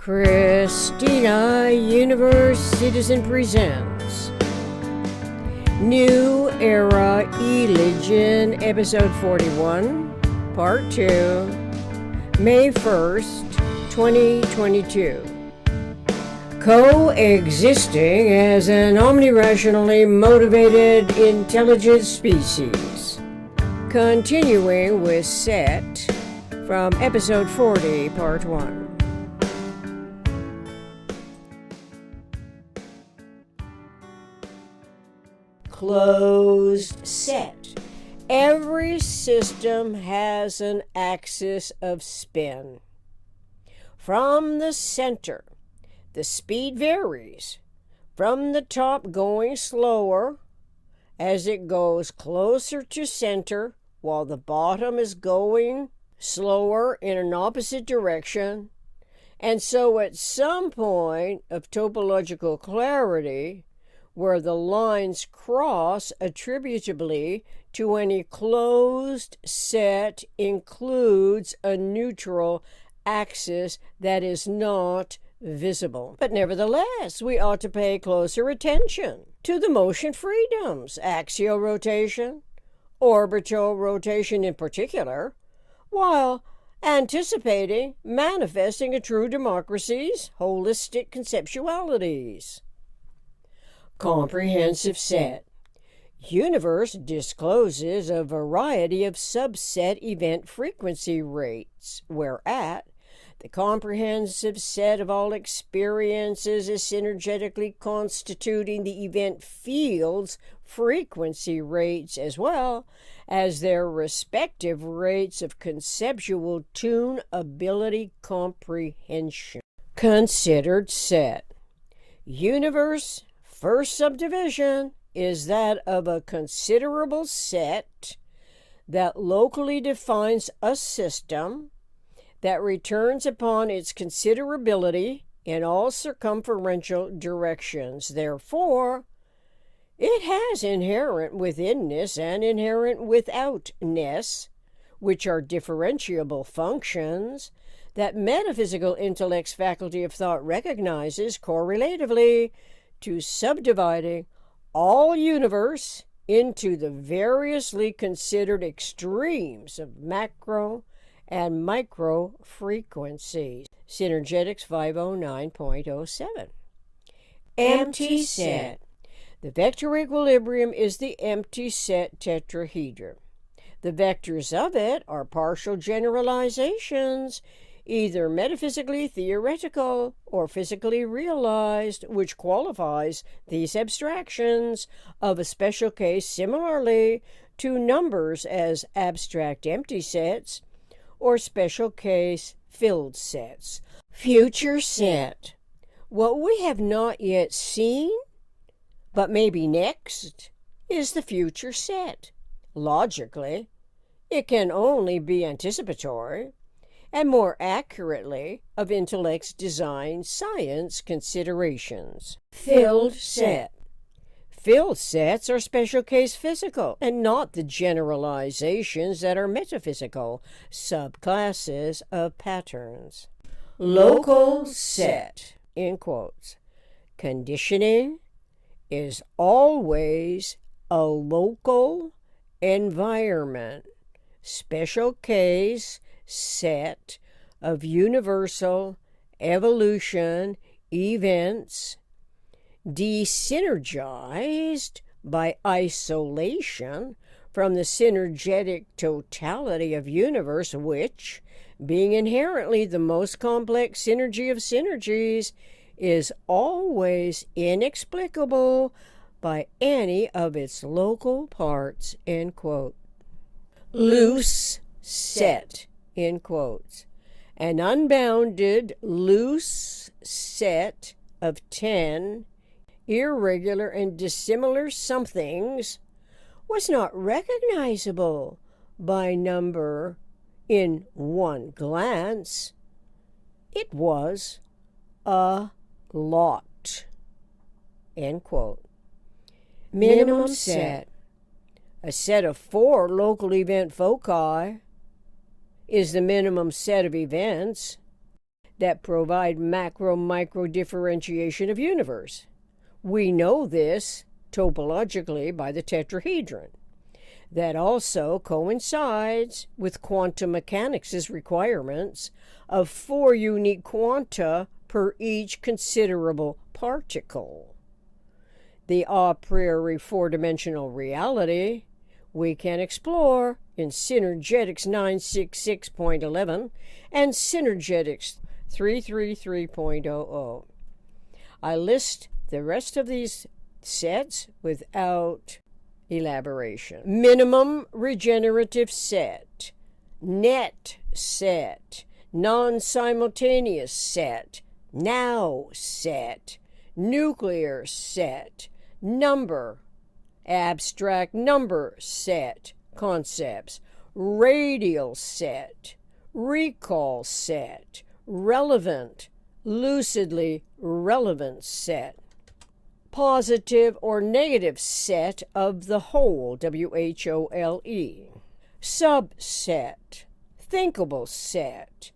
Christina Universe Citizen presents New Era Religion, Episode 41, Part 2, May 1st, 2022. Coexisting as an omnirationally motivated intelligent species. Continuing with Set from Episode 40, Part 1. Closed set. Every system has an axis of spin. From the center, the speed varies, from the top going slower as it goes closer to center, while the bottom is going slower in an opposite direction. And so at some point of topological clarity, where the lines cross attributably to any closed set includes a neutral axis that is not visible. But nevertheless, we ought to pay closer attention to the motion freedoms, axial rotation, orbital rotation in particular, while anticipating manifesting a true democracy's holistic conceptualities. Comprehensive set. Universe discloses a variety of subset event frequency rates, whereat the comprehensive set of all experiences is synergetically constituting the event field's frequency rates as well as their respective rates of conceptual tunability comprehension. Considered set. Universe first subdivision is that of a considerable set that locally defines a system that returns upon its considerability in all circumferential directions. Therefore, it has inherent withinness and inherent withoutness, which are differentiable functions that metaphysical intellect's faculty of thought recognizes correlatively to subdividing all universe into the variously considered extremes of macro and micro frequencies. Synergetics 509.07. Empty set. The vector equilibrium is the empty set tetrahedron. The vectors of it are partial generalizations, either metaphysically theoretical or physically realized, which qualifies these abstractions of a special case similarly to numbers as abstract empty sets or special case filled sets. Future set. What we have not yet seen, but maybe next, is the future set. Logically, it can only be anticipatory, and more accurately, of intellect's design science considerations. Filled set. Filled sets are special case physical, and not the generalizations that are metaphysical, subclasses of patterns. Local set, in quotes. Conditioning is always a local environment, special case set of universal evolution events desynergized by isolation from the synergetic totality of universe, which, being inherently the most complex synergy of synergies, is always inexplicable by any of its local parts, end quote. Loose set, in quotes. An unbounded loose set of 10 irregular and dissimilar somethings was not recognizable by number in one glance. It was a lot, end quote. Minimum set. A set of 4 local event foci is the minimum set of events that provide macro-micro differentiation of universe. We know this topologically by the tetrahedron. That also coincides with quantum mechanics' requirements of 4 unique quanta per each considerable particle. The a priori 4-dimensional reality we can explore in Synergetics 966.11 and Synergetics 333.00. I list the rest of these sets without elaboration. Minimum regenerative set, net set, non-simultaneous set, now set, nuclear set, number, abstract number set, concepts, radial set, recall set, relevant, lucidly relevant set, positive or negative set of the whole, WHOLE, subset, thinkable set,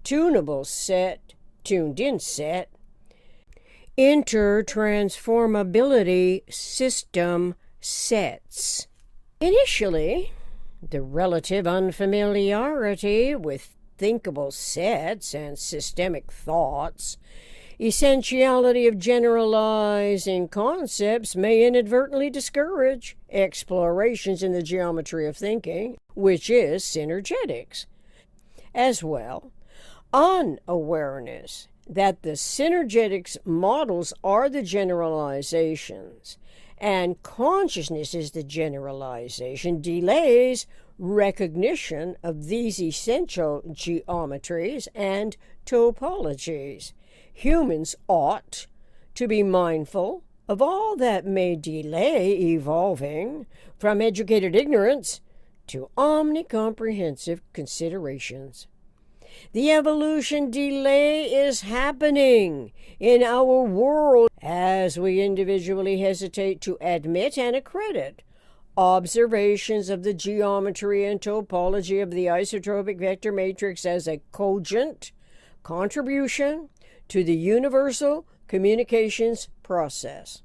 tunable set, tuned-in set, intertransformability system sets. Initially, the relative unfamiliarity with thinkable sets and systemic thoughts, essentiality of generalizing concepts may inadvertently discourage explorations in the geometry of thinking, which is synergetics. As well, unawareness that the synergetics models are the generalizations and consciousness is the generalization delays recognition of these essential geometries and topologies. Humans ought to be mindful of all that may delay evolving from educated ignorance to omnicomprehensive considerations. The evolution delay is happening in our world as we individually hesitate to admit and accredit observations of the geometry and topology of the isotropic vector matrix as a cogent contribution to the universal communications process.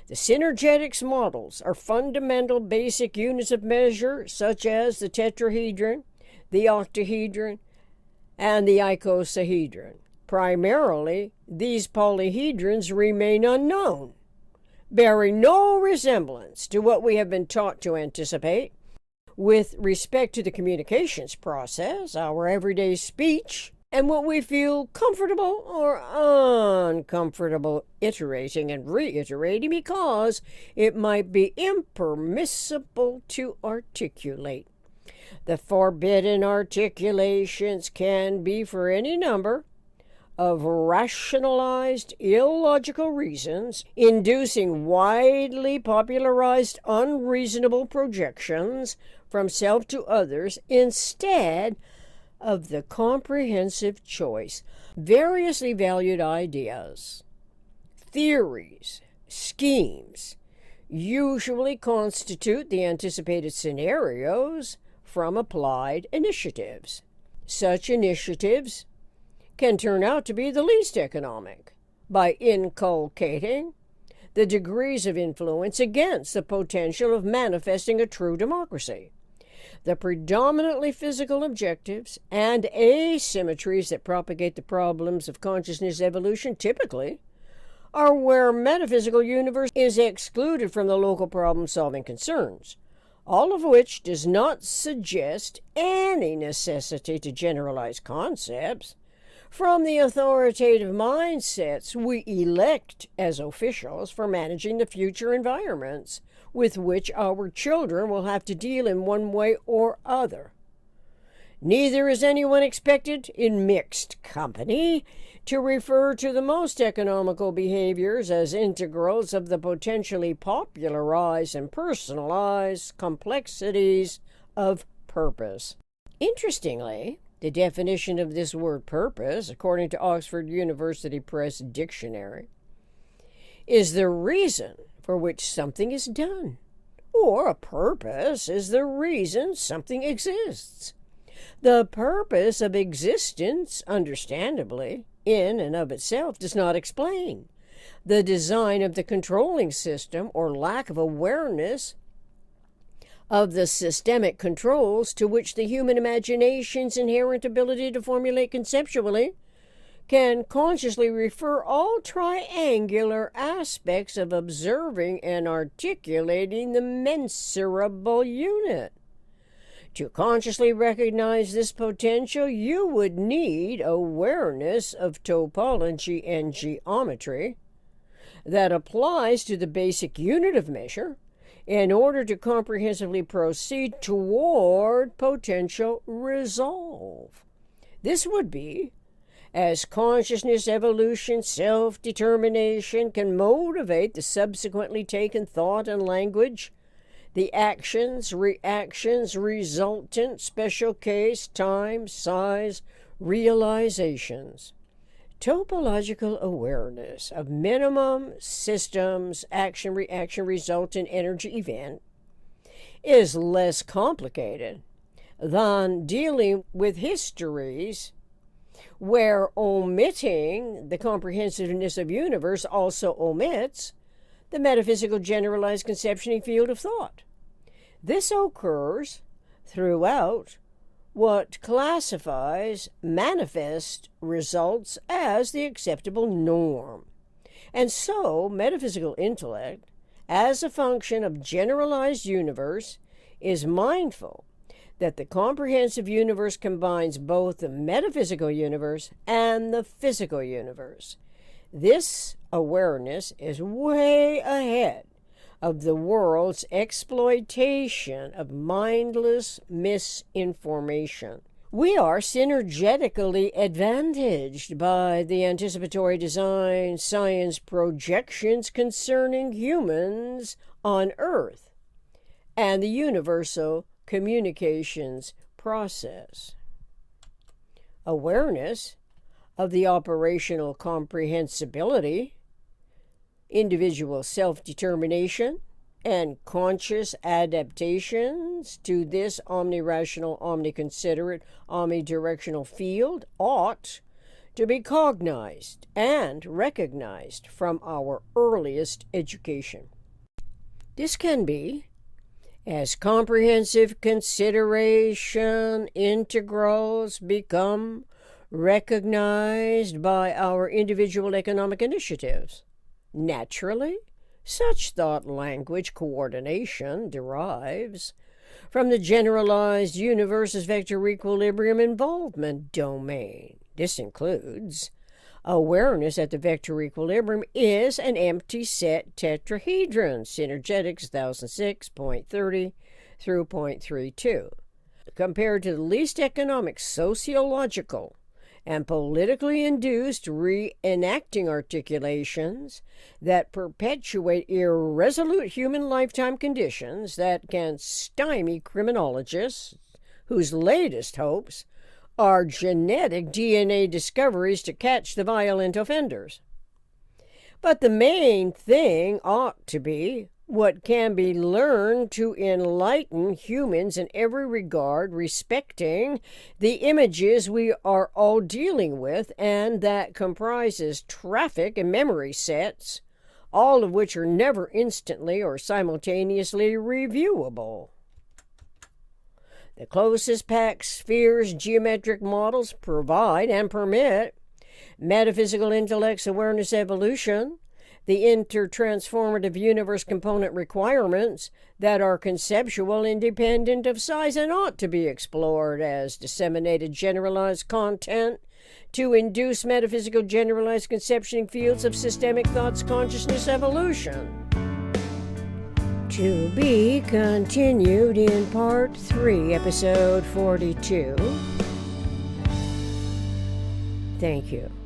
The synergetics models are fundamental basic units of measure such as the tetrahedron, the octahedron, and the icosahedron. Primarily, these polyhedrons remain unknown, bearing no resemblance to what we have been taught to anticipate with respect to the communications process, our everyday speech, and what we feel comfortable or uncomfortable iterating and reiterating because it might be impermissible to articulate. The forbidden articulations can be for any number of rationalized, illogical reasons, inducing widely popularized unreasonable projections from self to others instead of the comprehensive choice. Variously valued ideas, theories, schemes usually constitute the anticipated scenarios from applied initiatives. Such initiatives can turn out to be the least economic by inculcating the degrees of influence against the potential of manifesting a true democracy. The predominantly physical objectives and asymmetries that propagate the problems of consciousness evolution typically are where metaphysical universe is excluded from the local problem-solving concerns, all of which does not suggest any necessity to generalize concepts from the authoritative mindsets we elect as officials for managing the future environments with which our children will have to deal in one way or other. Neither is anyone expected in mixed company to refer to the most economical behaviors as integrals of the potentially popularized and personalized complexities of purpose. Interestingly, the definition of this word purpose, according to Oxford University Press Dictionary, is the reason for which something is done, or a purpose is the reason something exists. The purpose of existence, understandably, in and of itself, does not explain the design of the controlling system or lack of awareness of the systemic controls to which the human imagination's inherent ability to formulate conceptually can consciously refer all triangular aspects of observing and articulating the mensurable unit. To consciously recognize this potential, you would need awareness of topology and geometry that applies to the basic unit of measure in order to comprehensively proceed toward potential resolve. This would be, as consciousness, evolution, self-determination can motivate the subsequently taken thought and language, the actions, reactions, resultant, special case, time, size, realizations. Topological awareness of minimum systems, action, reaction, resultant, energy event is less complicated than dealing with histories where omitting the comprehensiveness of universe also omits the metaphysical generalized conceptioning field of thought. This occurs throughout what classifies manifest results as the acceptable norm. And so, metaphysical intellect, as a function of generalized universe, is mindful that the comprehensive universe combines both the metaphysical universe and the physical universe. This awareness is way ahead of the world's exploitation of mindless misinformation. We are synergetically advantaged by the anticipatory design science projections concerning humans on Earth and the universal communications process. Awareness of the operational comprehensibility, individual self-determination, and conscious adaptations to this omnirational, omniconsiderate, omnidirectional field ought to be cognized and recognized from our earliest education. This can be, as comprehensive consideration integrals become recognized by our individual economic initiatives. Naturally, such thought-language coordination derives from the generalized universe's vector equilibrium involvement domain. This includes awareness that the vector equilibrium is an empty set tetrahedron, Synergetics 1006.30 through 0.32, compared to the least economic sociological and politically induced reenacting articulations that perpetuate irresolute human lifetime conditions that can stymie criminologists whose latest hopes are genetic DNA discoveries to catch the violent offenders. But the main thing ought to be what can be learned to enlighten humans in every regard respecting the images we are all dealing with, and that comprises traffic and memory sets, all of which are never instantly or simultaneously reviewable. The closest packed spheres geometric models provide and permit metaphysical intellect's awareness evolution, the intertransformative universe component requirements that are conceptual independent of size and ought to be explored as disseminated generalized content to induce metaphysical generalized conceptioning fields of systemic thought's consciousness evolution. To be continued in Part 3, Episode 42. Thank you.